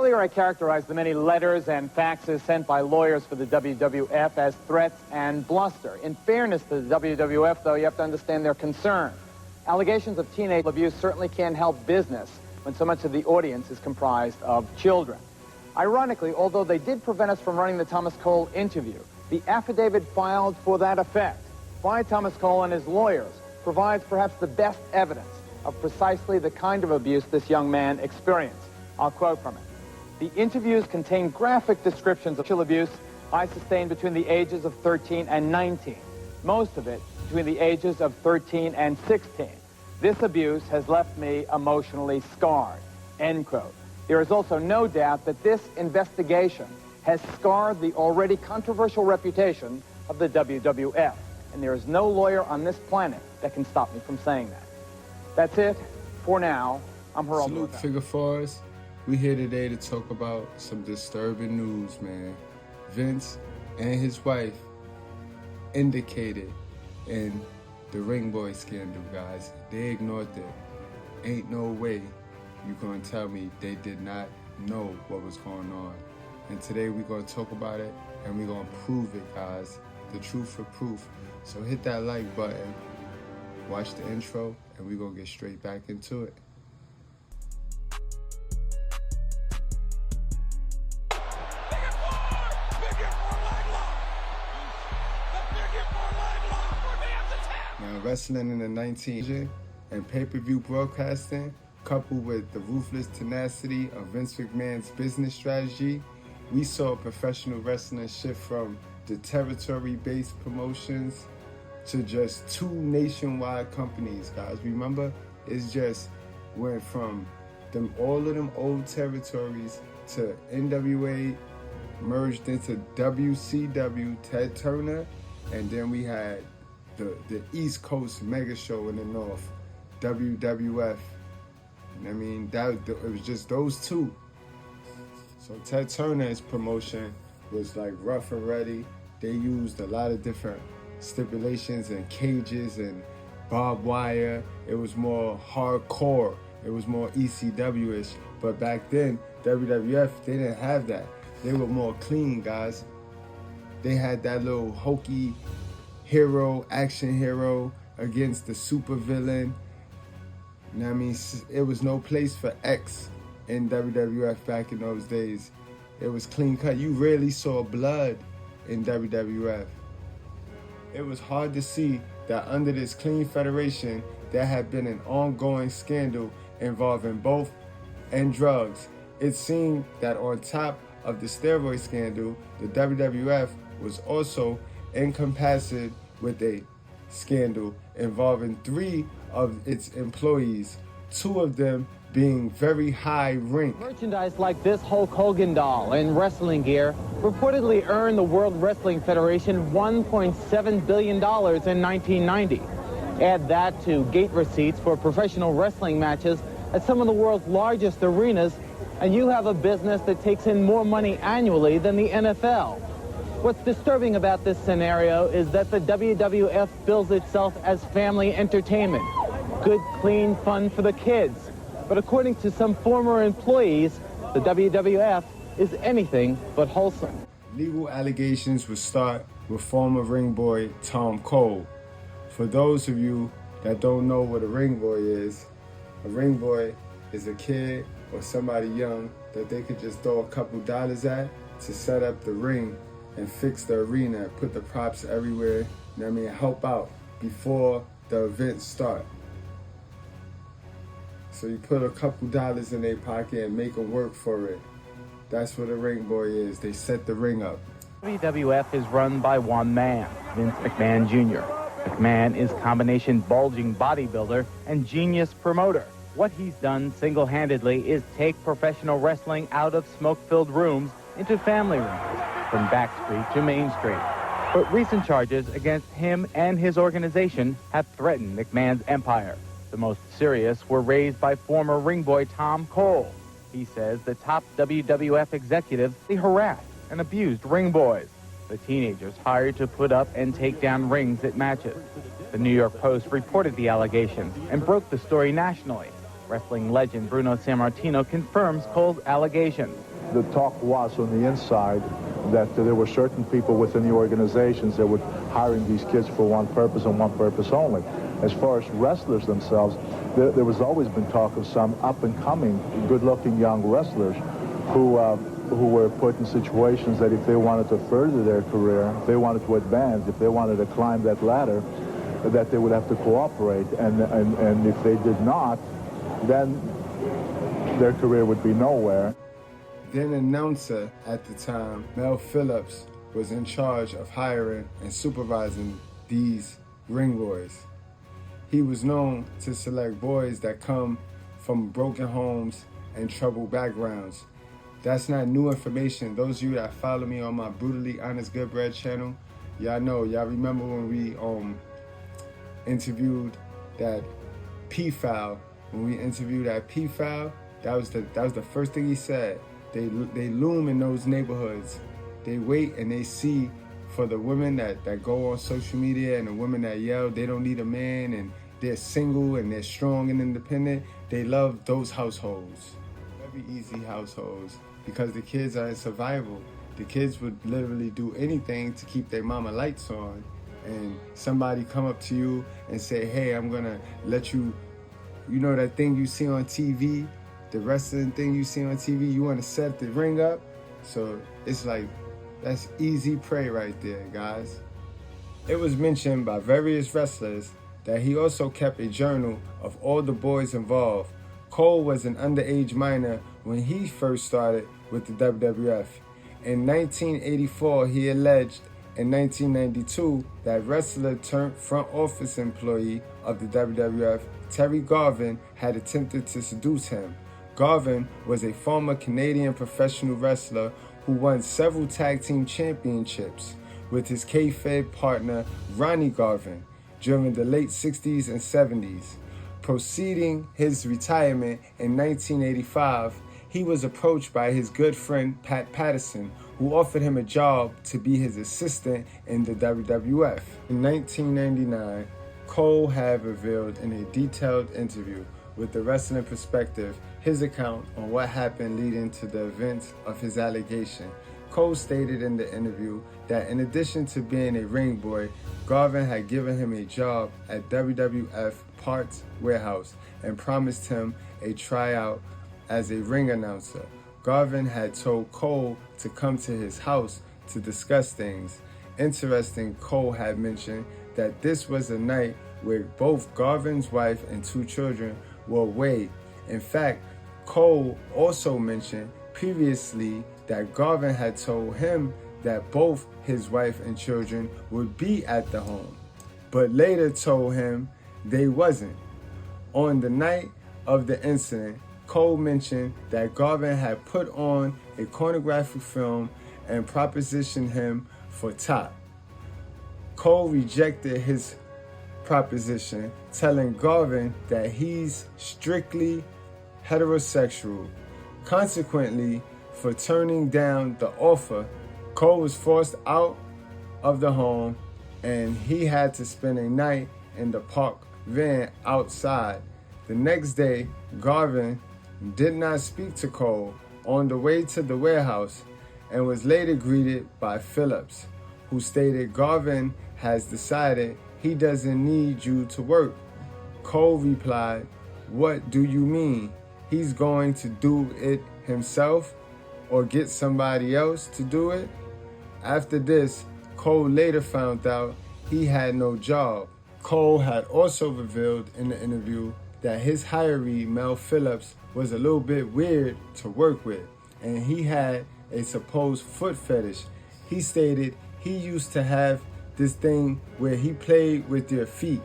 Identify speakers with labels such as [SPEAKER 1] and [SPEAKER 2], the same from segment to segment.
[SPEAKER 1] Earlier, I characterized the many letters and faxes sent by lawyers for the WWF as threats and bluster. In fairness to the WWF, though, you have to understand their concern. Allegations of teenage abuse certainly can't help business when so much of the audience is comprised of children. Ironically, although they did prevent us from running the Thomas Cole interview, the affidavit filed for that effect by Thomas Cole and his lawyers provides perhaps the best evidence of precisely the kind of abuse this young man experienced. I'll quote from it. The interviews contain graphic descriptions of sexual abuse I sustained between the ages of 13 and 19, most of it between the ages of 13 and 16. This abuse has left me emotionally scarred, end quote. There is also no doubt that this investigation has scarred the already controversial reputation of the WWF, and there is no lawyer on this planet that can stop me from saying that. That's it for now. I'm Harold.
[SPEAKER 2] Salute, Figure Fours. We here today to talk about some disturbing news, man. Vince and his wife indicated in the Ring Boy scandal, guys. They ignored it. Ain't no way you gonna tell me they did not know what was going on. And today we're gonna talk about it and we're gonna prove it, guys. The truth for proof. So hit that like button, watch the intro, and we're gonna get straight back into it. Now, wrestling in the 19th and pay-per-view broadcasting, coupled with the ruthless tenacity of Vince McMahon's business strategy, we saw professional wrestling shift from the territory-based promotions to just 2 nationwide companies, guys. Remember, it's just went from all of them old territories to NWA merged into WCW, Ted Turner, and then we had the East Coast mega show in the North, WWF. I mean, it was just those 2. So Ted Turner's promotion was like rough and ready. They used a lot of different stipulations and cages and barbed wire. It was more hardcore. It was more ECW-ish. But back then, WWF, they didn't have that. They were more clean, guys. They had that little hokey hero, action hero against the super villain. You know what I mean? It was no place for X in WWF back in those days. It was clean cut. You rarely saw blood in WWF. It was hard to see that under this clean federation, there had been an ongoing scandal involving both and drugs. It seemed that on top of the steroid scandal, the WWF was also encompassed with a scandal involving 3 of its employees, 2 of them being very high rank.
[SPEAKER 1] Merchandise like this Hulk Hogan doll and wrestling gear reportedly earned the World Wrestling Federation $1.7 billion in 1990. Add that to gate receipts for professional wrestling matches at some of the world's largest arenas, and you have a business that takes in more money annually than the NFL. What's disturbing about this scenario is that the WWF bills itself as family entertainment. Good, clean fun for the kids. But according to some former employees, the WWF is anything but wholesome.
[SPEAKER 2] Legal allegations would start with former ring boy Tom Cole. For those of you that don't know what a ring boy is a kid or somebody young that they could just throw a couple dollars at to set up the ring and fix the arena, put the props everywhere, you know what I mean, help out before the events start. So you put a couple dollars in their pocket and make them work for it. That's what a ring boy is. They set the ring up.
[SPEAKER 1] WWF is run by one man, Vince McMahon Jr. McMahon is combination bulging bodybuilder and genius promoter. What he's done single-handedly is take professional wrestling out of smoke-filled rooms into family rooms, from Back Street to Main Street. But recent charges against him and his organization have threatened McMahon's empire. The most serious were raised by former ring boy Tom Cole. He says the top WWF executives harassed and abused ring boys, the teenagers hired to put up and take down rings at matches. The New York Post reported the allegations and broke the story nationally. Wrestling legend Bruno Sammartino confirms Cole's allegations.
[SPEAKER 3] the talk was on the inside that there were certain people within the organizations that were hiring these kids for one purpose and one purpose only. As far as wrestlers themselves, there was always been talk of some up-and-coming, good-looking young wrestlers who were put in situations that if they wanted to further their career, if they wanted to advance, if they wanted to climb that ladder, that they would have to cooperate. And if they did not, then their career would be nowhere.
[SPEAKER 2] Then announcer at the time, Mel Phillips, was in charge of hiring and supervising these ring boys. He was known to select boys that come from broken homes and troubled backgrounds. That's not new information. Those of you that follow me on my Brutally Honest Good Bread channel, y'all know, y'all remember when we interviewed that P-Foul. When we interviewed that P-Foul, that was the first thing he said. They loom in those neighborhoods. They wait and they see for the women that go on social media and the women that yell they don't need a man and they're single and they're strong and independent. They love those households. Very easy households because the kids are in survival. The kids would literally do anything to keep their mama lights on. And somebody come up to you and say, hey, I'm gonna let you, you know that thing you see on TV, the wrestling thing you see on TV, you wanna set the ring up? So it's like, that's easy prey right there, guys. It was mentioned by various wrestlers that he also kept a journal of all the boys involved. Cole was an underage minor when he first started with the WWF. In 1984, he alleged in 1992 that wrestler turned front office employee of the WWF, Terry Garvin, had attempted to seduce him. Garvin was a former Canadian professional wrestler who won several tag team championships with his kayfabe partner Ronnie Garvin during the late 60s and 70s. Preceding his retirement in 1985, he was approached by his good friend Pat Patterson, who offered him a job to be his assistant in the WWF. In 1999, Cole had revealed in a detailed interview with the Wrestling Perspective his account on what happened leading to the events of his allegation. Cole stated in the interview that in addition to being a ring boy, Garvin had given him a job at WWF Parts Warehouse and promised him a tryout as a ring announcer. Garvin had told Cole to come to his house to discuss things. Interesting, Cole had mentioned that this was a night where both Garvin's wife and two children were away. In fact, Cole also mentioned previously that Garvin had told him that both his wife and children would be at the home, but later told him they wasn't. On the night of the incident, Cole mentioned that Garvin had put on a pornographic film and propositioned him for top. Cole rejected his proposition, telling Garvin that he's strictly heterosexual. Consequently, for turning down the offer, Cole was forced out of the home and he had to spend a night in the park van outside. The next day, Garvin did not speak to Cole on the way to the warehouse and was later greeted by Phillips, who stated Garvin has decided he doesn't need you to work. Cole replied, "What do you mean? He's going to do it himself or get somebody else to do it?" After this, Cole later found out he had no job. Cole had also revealed in the interview that his hiree, Mel Phillips, was a little bit weird to work with, and he had a supposed foot fetish. He stated he used to have this thing where he played with your feet.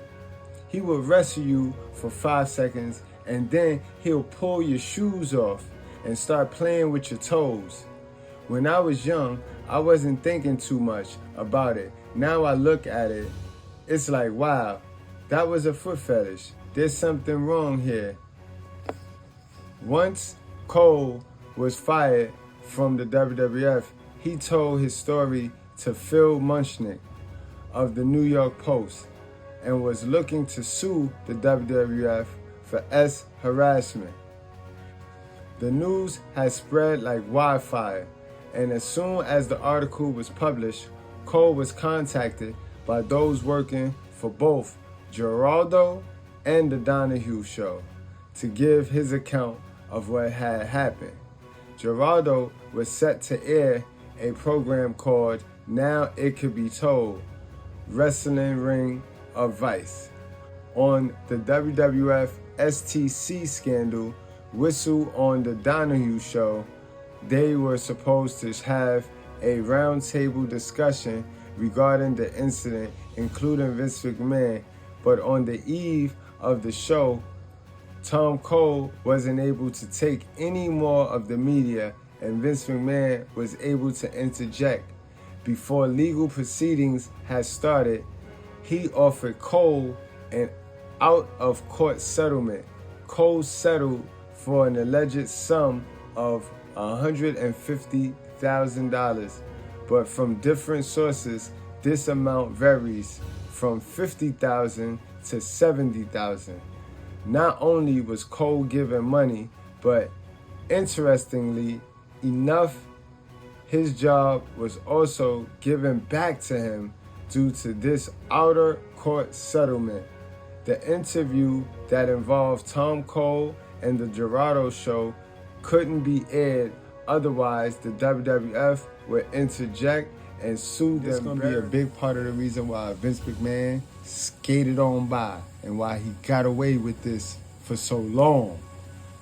[SPEAKER 2] He would wrestle you for 5 seconds, and then he'll pull your shoes off and start playing with your toes. When I was young, I wasn't thinking too much about it. Now I look at it, it's like, wow, that was a foot fetish. There's something wrong here. Once Cole was fired from the WWF, he told his story to Phil Munchnick of the New York Post and was looking to sue the WWF for harassment. The news had spread like wildfire, and as soon as the article was published, Cole was contacted by those working for both Geraldo and the Donahue Show to give his account of what had happened. Geraldo was set to air a program called Now It Could Be Told, Wrestling Ring of Vice. On the WWF STC scandal, Whistle on the Donahue Show, they were supposed to have a roundtable discussion regarding the incident, including Vince McMahon, but on the eve of the show, Tom Cole wasn't able to take any more of the media, and Vince McMahon was able to interject. Before legal proceedings had started, he offered Cole an out-of-court settlement. Cole settled for an alleged sum of $150,000, but from different sources, this amount varies from $50,000 to $70,000. Not only was Cole given money, but interestingly enough, his job was also given back to him due to this outer court settlement. The interview that involved Tom Cole and the Geraldo Show couldn't be aired, otherwise the WWF would interject and sue them. It's going to be a big part of the reason why Vince McMahon skated on by and why he got away with this for so long,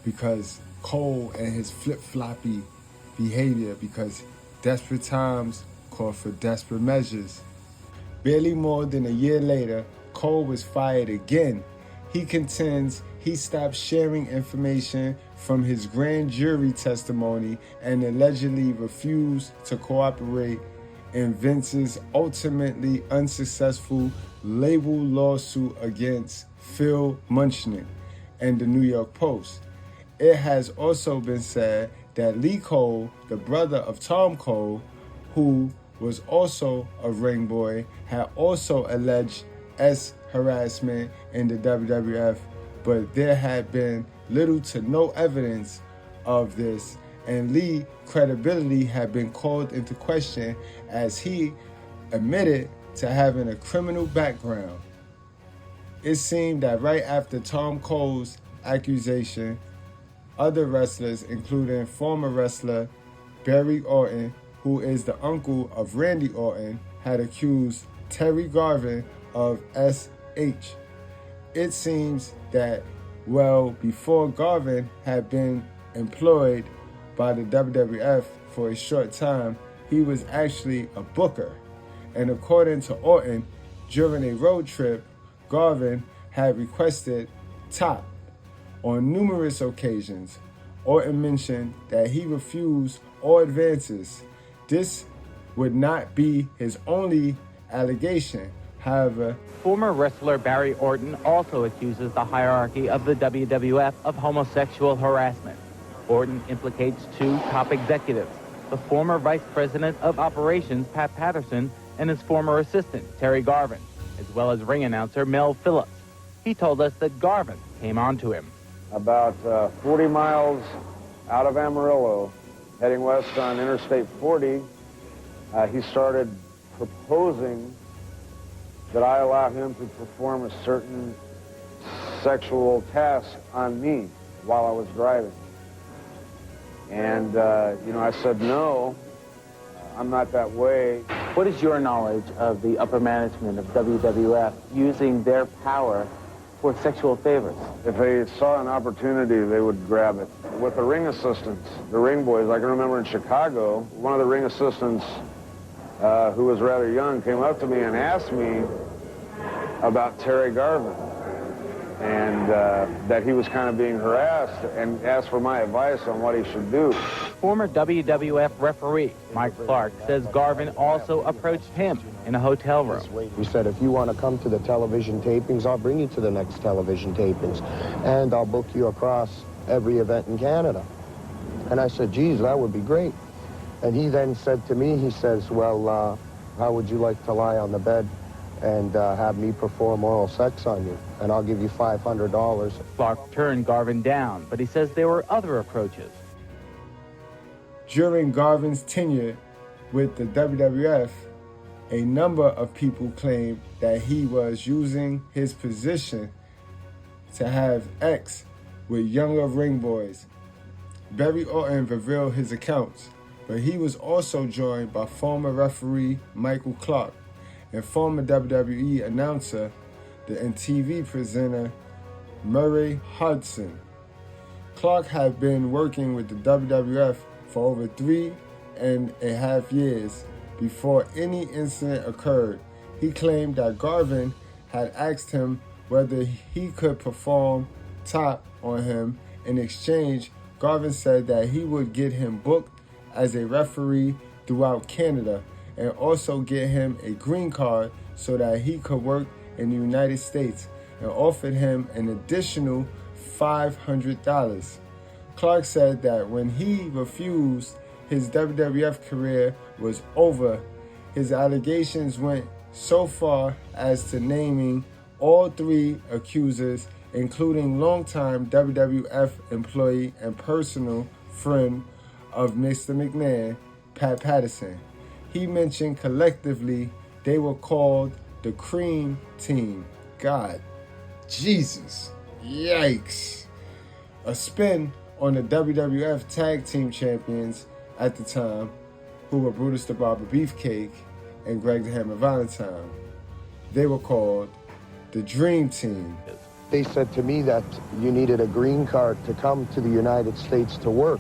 [SPEAKER 2] because Cole and his flip-floppy behavior, because desperate times call for desperate measures. Barely more than a year later, Cole was fired again. He contends he stopped sharing information from his grand jury testimony and allegedly refused to cooperate in Vince's ultimately unsuccessful label lawsuit against Phil Munchnick and the New York Post. It has also been said that Lee Cole, the brother of Tom Cole, who was also a ring boy, had also alleged harassment in the WWF, but there had been little to no evidence of this, and Lee's credibility had been called into question as he admitted to having a criminal background. It seemed that right after Tom Cole's accusation, other wrestlers, including former wrestler Barry Orton, who is the uncle of Randy Orton, had accused Terry Garvin of SH. It seems that, well, before Garvin had been employed by the WWF for a short time, he was actually a booker. And according to Orton, during a road trip, Garvin had requested Top on numerous occasions. Orton mentioned that he refused all advances. This would not be his only allegation. However,
[SPEAKER 4] former wrestler Barry Orton also accuses the hierarchy of the WWF of homosexual harassment. Orton implicates two top executives, the former vice president of operations Pat Patterson and his former assistant Terry Garvin, as well as ring announcer Mel Phillips. He told us that Garvin came on to him.
[SPEAKER 5] About 40 miles out of Amarillo, heading west on Interstate 40, he started proposing that I allow him to perform a certain sexual task on me while I was driving. And, I said, no, I'm not that way.
[SPEAKER 4] What is your knowledge of the upper management of WWF using their power for sexual favors?
[SPEAKER 5] If they saw an opportunity, they would grab it. With the ring assistants, the ring boys, I can remember in Chicago, one of the ring assistants who was rather young came up to me and asked me about Terry Garvin, and that he was kind of being harassed, and asked for my advice on what he should do.
[SPEAKER 4] Former WWF referee Mike Clark says Garvin also approached him in a hotel room.
[SPEAKER 6] He said, if you want to come to the television tapings, I'll bring you to the next television tapings, and I'll book you across every event in Canada. And I said, geez, that would be great. And he then said to me, he says, well, how would you like to lie on the bed and have me perform oral sex on you? And I'll give you $500.
[SPEAKER 4] Clark turned Garvin down, but he says there were other approaches.
[SPEAKER 2] During Garvin's tenure with the WWF, a number of people claimed that he was using his position to have sex with younger ring boys. Barry Orton revealed his accounts, but he was also joined by former referee Michael Clark and former WWE announcer and TV presenter Murray Hudson. Clark had been working with the WWF for over 3.5 years before any incident occurred. He claimed that Garvin had asked him whether he could perform top on him. In exchange, Garvin said that he would get him booked as a referee throughout Canada and also get him a green card so that he could work in the United States, and offered him an additional $500. Clark said that when he refused, his WWF career was over. His allegations went so far as to naming all 3 accusers, including longtime WWF employee and personal friend of Mr. McMahon, Pat Patterson. He mentioned collectively they were called the Cream Team. God, Jesus, yikes. A spin on the WWF Tag Team Champions at the time, who were Brutus the Barber Beefcake and Greg the Hammer Valentine. They were called the Dream Team.
[SPEAKER 6] They said to me that you needed a green card to come to the United States to work.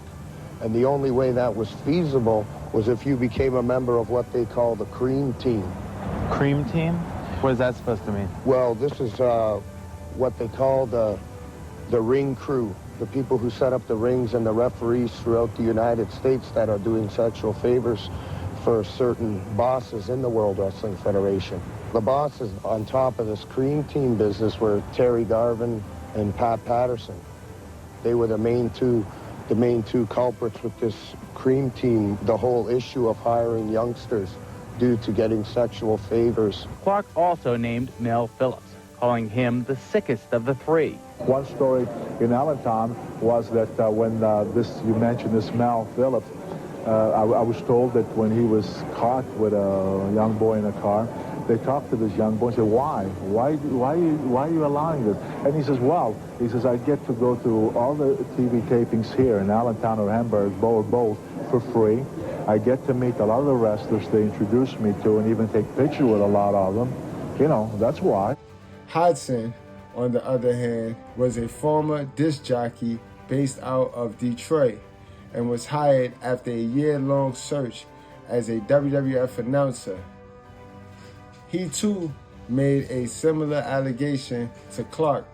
[SPEAKER 6] And the only way that was feasible was if you became a member of what they call the Cream Team.
[SPEAKER 4] Cream Team? What is that supposed to mean?
[SPEAKER 6] Well, this is what they call the ring crew, the people who set up the rings and the referees throughout the United States that are doing sexual favors for certain bosses in the World Wrestling Federation. The bosses on top of this Cream Team business were Terry Garvin and Pat Patterson. They were the main two culprits with this Cream Team, the whole issue of hiring youngsters due to getting sexual favors.
[SPEAKER 4] Clark also named Mel Phillips, calling him the sickest of the 3.
[SPEAKER 3] One story in Allentown was that when you mentioned this Mel Phillips, I was told that when he was caught with a young boy in a car, they talked to this young boy and said, why are you allowing this? And he says, well, I get to go to all the TV tapings here in Allentown or Hamburg, both for free. I get to meet a lot of the wrestlers they introduced me to and even take pictures with a lot of them. You know, that's why.
[SPEAKER 2] Hudson, on the other hand, was a former disc jockey based out of Detroit and was hired after a year-long search as a WWF announcer. He too made a similar allegation to Clark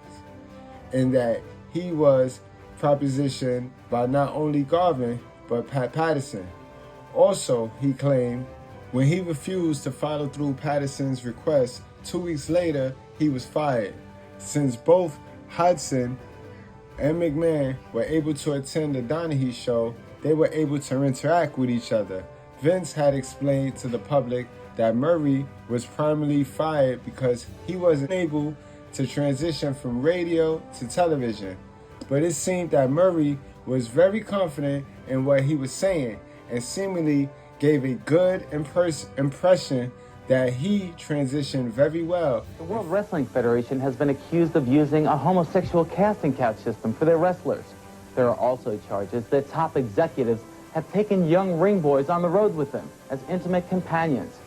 [SPEAKER 2] in that he was propositioned by not only Garvin but Pat Patterson. Also, he claimed when he refused to follow through Patterson's request, 2 weeks later he was fired. Since both Hudson and McMahon were able to attend the Donaghy show, they were able to interact with each other. Vince had explained to the public that Murray was primarily fired because he wasn't able to transition from radio to television. But it seemed that Murray was very confident in what he was saying and seemingly gave a good impression that he transitioned very well.
[SPEAKER 4] The World Wrestling Federation has been accused of using a homosexual casting couch system for their wrestlers. There are also charges that top executives have taken young ring boys on the road with them as intimate companions.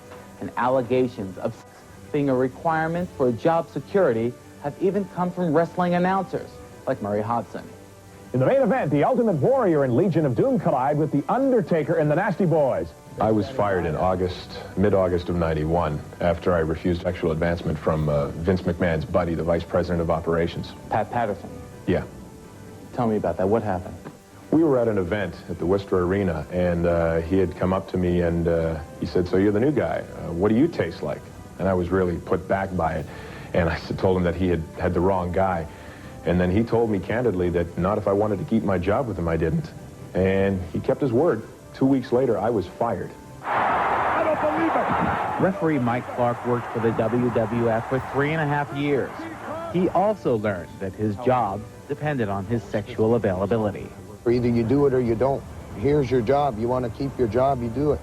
[SPEAKER 4] And allegations of being a requirement for job security have even come from wrestling announcers like Murray Hodson.
[SPEAKER 7] In the main event, the Ultimate Warrior and Legion of Doom collide with The Undertaker and the Nasty Boys.
[SPEAKER 8] I was fired in mid-August of '91, after I refused sexual advancement from Vince McMahon's buddy, the Vice President of Operations.
[SPEAKER 4] Pat Patterson.
[SPEAKER 8] Yeah.
[SPEAKER 4] Tell me about that. What happened?
[SPEAKER 8] We were at an event at the Worcester Arena, and he had come up to me and he said, "So you're the new guy. What do you taste like?" And I was really put back by it. And I told him that he had the wrong guy. And then he told me candidly that not if I wanted to keep my job with him, I didn't. And he kept his word. 2 weeks later, I was fired.
[SPEAKER 7] I don't believe it!
[SPEAKER 4] Referee Mike Clark worked for the WWF for 3.5 years. He also learned that his job depended on his sexual availability.
[SPEAKER 6] Either you do it or you don't. Here's your job. You want to keep your job, you do it.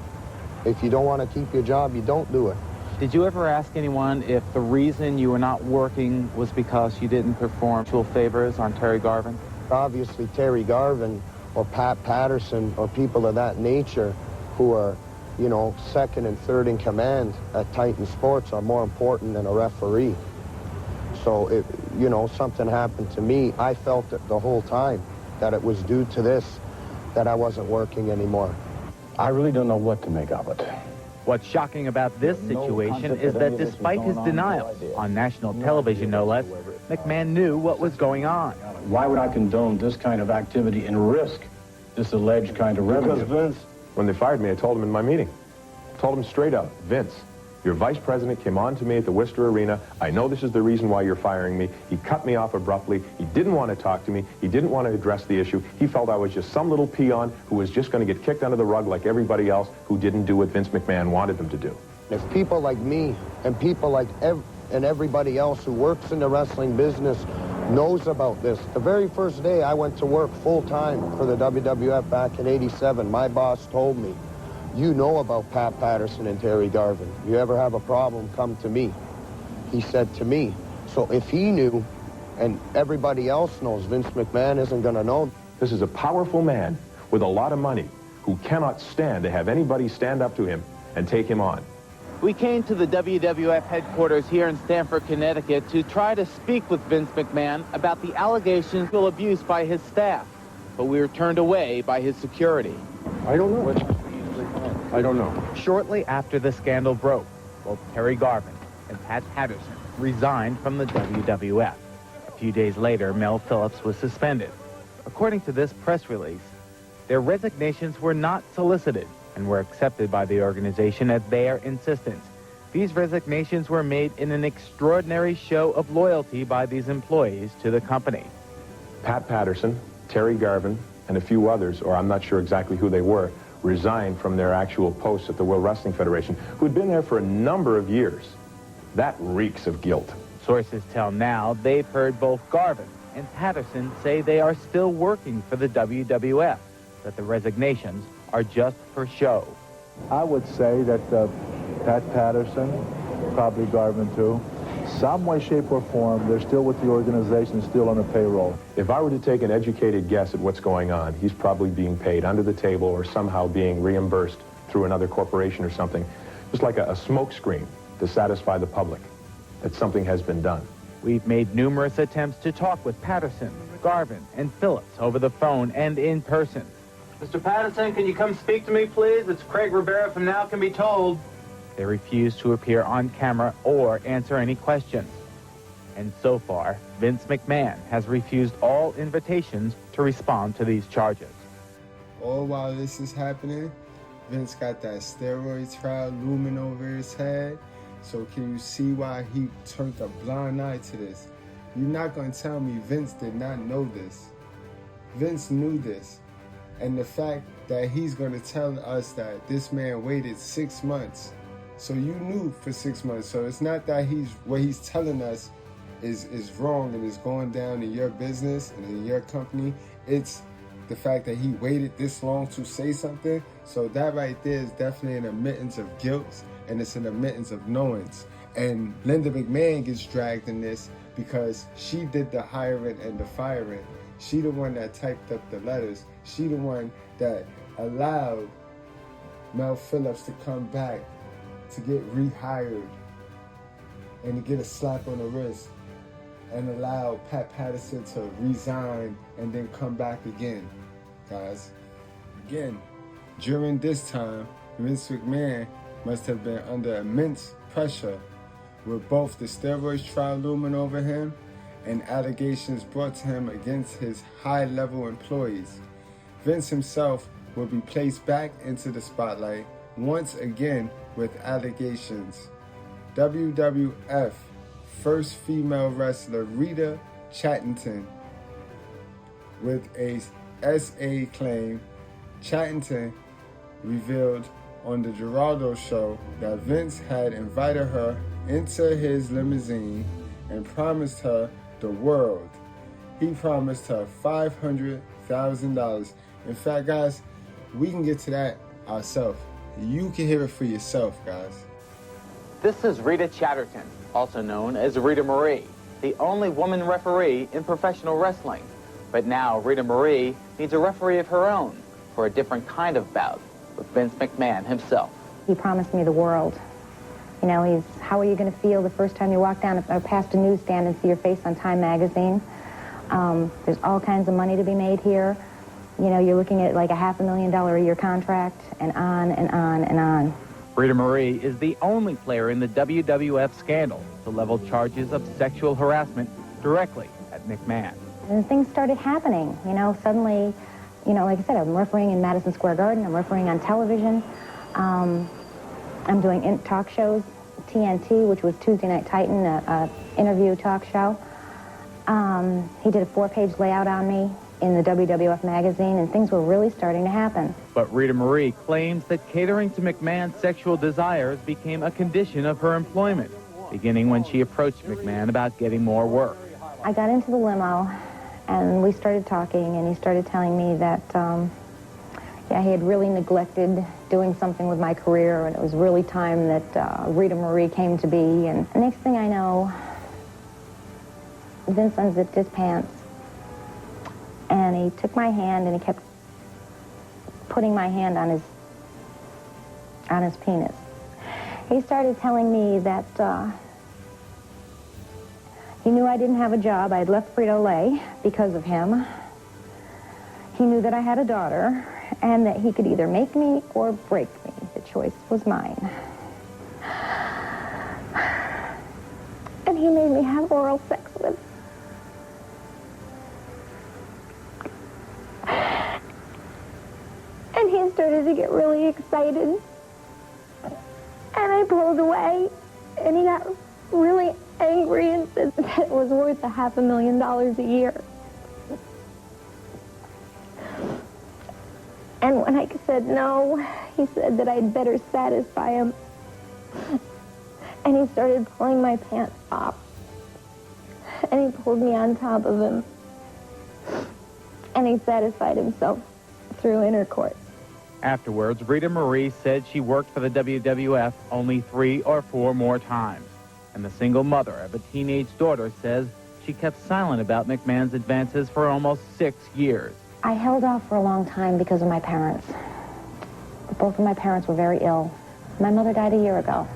[SPEAKER 6] If you don't want to keep your job, you don't do it.
[SPEAKER 4] Did you ever ask anyone if the reason you were not working was because you didn't perform actual favors on Terry Garvin?
[SPEAKER 6] Obviously, Terry Garvin or Pat Patterson or people of that nature who are, you know, second and third in command at Titan Sports are more important than a referee. So if, you know, something happened to me, I felt it the whole time that it was due to this, that I wasn't working anymore.
[SPEAKER 9] I really don't know what to make of it.
[SPEAKER 4] What's shocking about this situation is that despite his denial, on national television no less, McMahon knew what was going on.
[SPEAKER 9] Why would I condone this kind of activity and risk this alleged kind of revenue?
[SPEAKER 8] Because Vince, when they fired me, I told him in my meeting. I told him straight up, Vince, your vice president came on to me at the Worcester Arena. I know this is the reason why you're firing me. He cut me off abruptly. He didn't want to talk to me. He didn't want to address the issue. He felt I was just some little peon who was just going to get kicked under the rug like everybody else who didn't do what Vince McMahon wanted them to do.
[SPEAKER 6] If people like me and people like everybody else who works in the wrestling business knows about this, the very first day I went to work full-time for the WWF back in '87, my boss told me, you know about Pat Patterson and Terry Garvin. You ever have a problem, come to me. He said to me. So if he knew, and everybody else knows, Vince McMahon isn't going to know.
[SPEAKER 8] This is a powerful man with a lot of money who cannot stand to have anybody stand up to him and take him on.
[SPEAKER 4] We came to the WWF headquarters here in Stamford, Connecticut to try to speak with Vince McMahon about the allegations of abuse by his staff, but we were turned away by his security.
[SPEAKER 9] I don't know. I don't know.
[SPEAKER 4] Shortly after the scandal broke, both Terry Garvin and Pat Patterson resigned from the WWF. A few days later, Mel Phillips was suspended. According to this press release, their resignations were not solicited and were accepted by the organization at their insistence. These resignations were made in an extraordinary show of loyalty by these employees to the company.
[SPEAKER 8] Pat Patterson, Terry Garvin, and a few others, or I'm not sure exactly who they were, resigned from their actual posts at the World Wrestling Federation, who'd been there for a number of years. That reeks of guilt.
[SPEAKER 4] Sources tell now they've heard both Garvin and Patterson say they are still working for the WWF, that the resignations are just for show.
[SPEAKER 3] I would say that Pat Patterson, probably Garvin too, some way, shape, or form, they're still with the organization, still on the payroll.
[SPEAKER 8] If I were to take an educated guess at what's going on, he's probably being paid under the table or somehow being reimbursed through another corporation or something, just like a smoke screen to satisfy the public that something has been done.
[SPEAKER 4] We've made numerous attempts to talk with Patterson, Garvin, and Phillips over the phone and in person.
[SPEAKER 10] Mr. Patterson, can you come speak to me, please? It's Craig Rivera from Now Can Be Told.
[SPEAKER 4] They refuse to appear on camera or answer any questions. And so far, Vince McMahon has refused all invitations to respond to these charges.
[SPEAKER 2] All while this is happening, Vince got that steroid trial looming over his head. So can you see why he turned a blind eye to this? You're not going to tell me Vince did not know this. Vince knew this. And the fact that he's going to tell us that this man waited 6 months. So you knew for 6 months. So it's not that what he's telling us is wrong and is going down in your business and in your company. It's the fact that he waited this long to say something. So that right there is definitely an admittance of guilt, and it's an admittance of knowings. And Linda McMahon gets dragged in this because she did the hiring and the firing. She the one that typed up the letters. She the one that allowed Mel Phillips to come back to get rehired and to get a slap on the wrist, and allow Pat Patterson to resign and then come back again, guys. Again, during this time, Vince McMahon must have been under immense pressure with both the steroids trial looming over him and allegations brought to him against his high-level employees. Vince himself will be placed back into the spotlight once again with allegations. WWF first female wrestler Rita Chatterton with a SA claim. Chatterton revealed on the Geraldo show that Vince had invited her into his limousine and promised her the world. He promised her $500,000. In fact, guys, we can get to that ourselves. You can hear it for yourself, guys.
[SPEAKER 4] This is Rita Chatterton, also known as Rita Marie, the only woman referee in professional wrestling. But now Rita Marie needs a referee of her own for a different kind of bout with Vince McMahon himself.
[SPEAKER 11] He promised me the world. You know, how are you going to feel the first time you walk down or past a newsstand and see your face on Time magazine? There's all kinds of money to be made here. You know, you're looking at like a $500,000 a year contract, and on and on and on.
[SPEAKER 4] Rita Marie is the only player in the WWF scandal to level charges of sexual harassment directly at McMahon.
[SPEAKER 11] And things started happening, you know, suddenly, you know, like I said, I'm refereeing in Madison Square Garden, I'm refereeing on television, I'm doing talk shows, TNT, which was Tuesday Night Titan, a interview talk show. He did a 4-page layout on me in the WWF magazine, and things were really starting to happen.
[SPEAKER 4] But Rita Marie claims that catering to McMahon's sexual desires became a condition of her employment, beginning when she approached McMahon about getting more work.
[SPEAKER 11] I got into the limo, and we started talking, and he started telling me that, yeah, he had really neglected doing something with my career, and it was really time that Rita Marie came to be. And the next thing I know, Vince unzipped his pants, and he took my hand, and he kept putting my hand on his penis. He started telling me that he knew I didn't have a job. I had left Frito-Lay because of him. He knew that I had a daughter, and that he could either make me or break me. The choice was mine. And he made me have oral sex with him. And he started to get really excited. And I pulled away, and he got really angry and said that it was worth $500,000 a year. And when I said no, he said that I'd better satisfy him. And he started pulling my pants off. And he pulled me on top of him. And he satisfied himself through intercourse.
[SPEAKER 4] Afterwards, Rita Marie said she worked for the WWF only 3 or 4 more times. And the single mother of a teenage daughter says she kept silent about McMahon's advances for almost 6 years.
[SPEAKER 11] I held off for a long time because of my parents. Both of my parents were very ill. My mother died a year ago.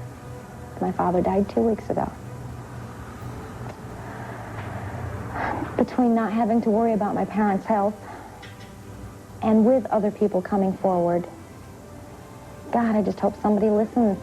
[SPEAKER 11] My father died 2 weeks ago. Between not having to worry about my parents' health and with other people coming forward, God, I just hope somebody listens.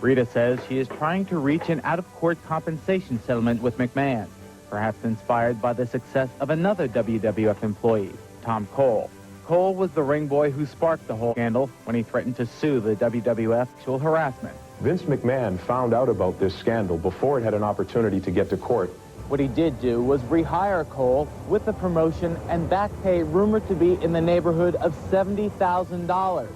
[SPEAKER 4] Rita says she is trying to reach an out-of-court compensation settlement with McMahon, perhaps inspired by the success of another WWF employee, Tom Cole. Cole was the ring boy who sparked the whole scandal when he threatened to sue the WWF for sexual harassment.
[SPEAKER 8] Vince McMahon found out about this scandal before it had an opportunity to get to court.
[SPEAKER 4] What he did do was rehire Cole with a promotion and back pay rumored to be in the neighborhood of $70,000.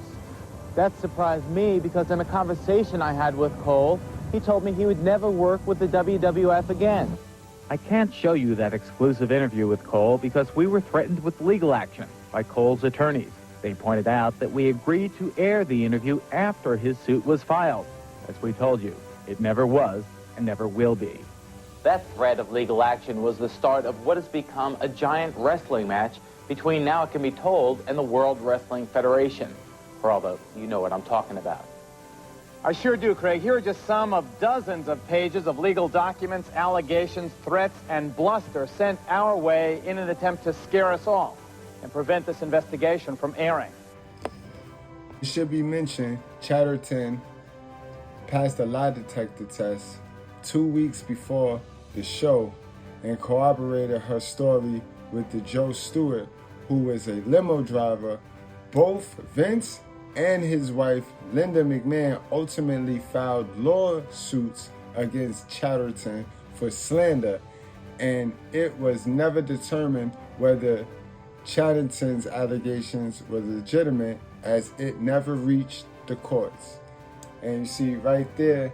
[SPEAKER 4] That surprised me because in a conversation I had with Cole, he told me he would never work with the WWF again. I can't show you that exclusive interview with Cole because we were threatened with legal action by Cole's attorneys. They pointed out that we agreed to air the interview after his suit was filed. As we told you, it never was and never will be. That threat of legal action was the start of what has become a giant wrestling match between, now it can be told, and the World Wrestling Federation. For all the, you know what I'm talking about.
[SPEAKER 1] I sure do, Craig. Here are just some of dozens of pages of legal documents, allegations, threats, and bluster sent our way in an attempt to scare us all and prevent this investigation from airing.
[SPEAKER 2] It should be mentioned, Chatterton passed a lie detector test 2 weeks before the show and corroborated her story with the Joe Stewart, who is a limo driver. Both Vince and his wife, Linda McMahon, ultimately filed lawsuits against Chatterton for slander, and it was never determined whether Chatterton's allegations were legitimate, as it never reached the courts. And you see right there,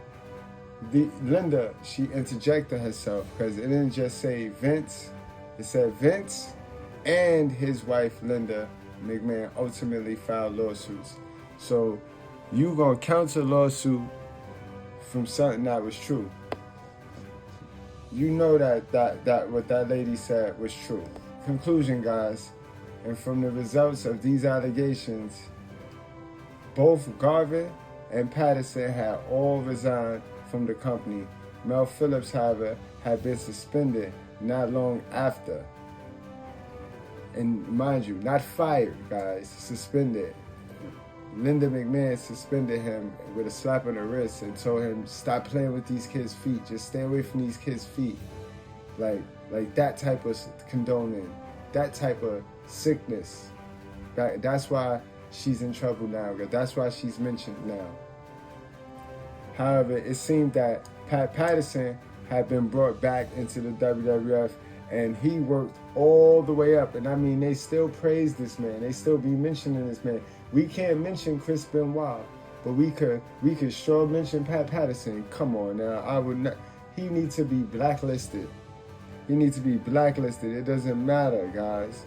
[SPEAKER 2] Linda, she interjected herself because it didn't just say Vince. It said Vince and his wife, Linda, McMahon ultimately filed lawsuits. So you gonna counter lawsuit from something that was true. You know that what that lady said was true. Conclusion, guys, and from the results of these allegations, both Garvin and Patterson had all resigned from the company. Mel Phillips, however, had been suspended not long after. And mind you, not fired, guys, suspended. Linda McMahon suspended him with a slap on the wrist and told him, stop playing with these kids' feet. Just stay away from these kids' feet. Like that type of condoning, that type of sickness. That's why she's in trouble now. That's why she's mentioned now. However, it seemed that Pat Patterson had been brought back into the WWF, and he worked all the way up. And I mean, they still praise this man. They still be mentioning this man. We can't mention Chris Benoit, but we could sure mention Pat Patterson. Come on now, I would not. He needs to be blacklisted. He needs to be blacklisted. It doesn't matter, guys.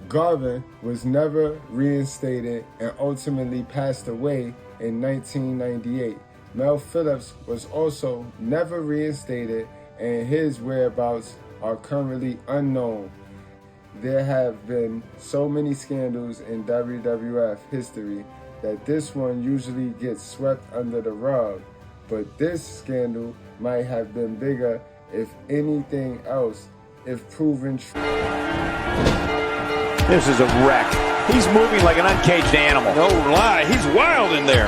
[SPEAKER 2] Garvin was never reinstated and ultimately passed away in 1998. Mel Phillips was also never reinstated, and his whereabouts are currently unknown. There have been so many scandals in WWF history that this one usually gets swept under the rug, but this scandal might have been bigger if anything else, if proven true.
[SPEAKER 12] This is a wreck. He's moving like an uncaged animal.
[SPEAKER 13] No lie, he's wild in there.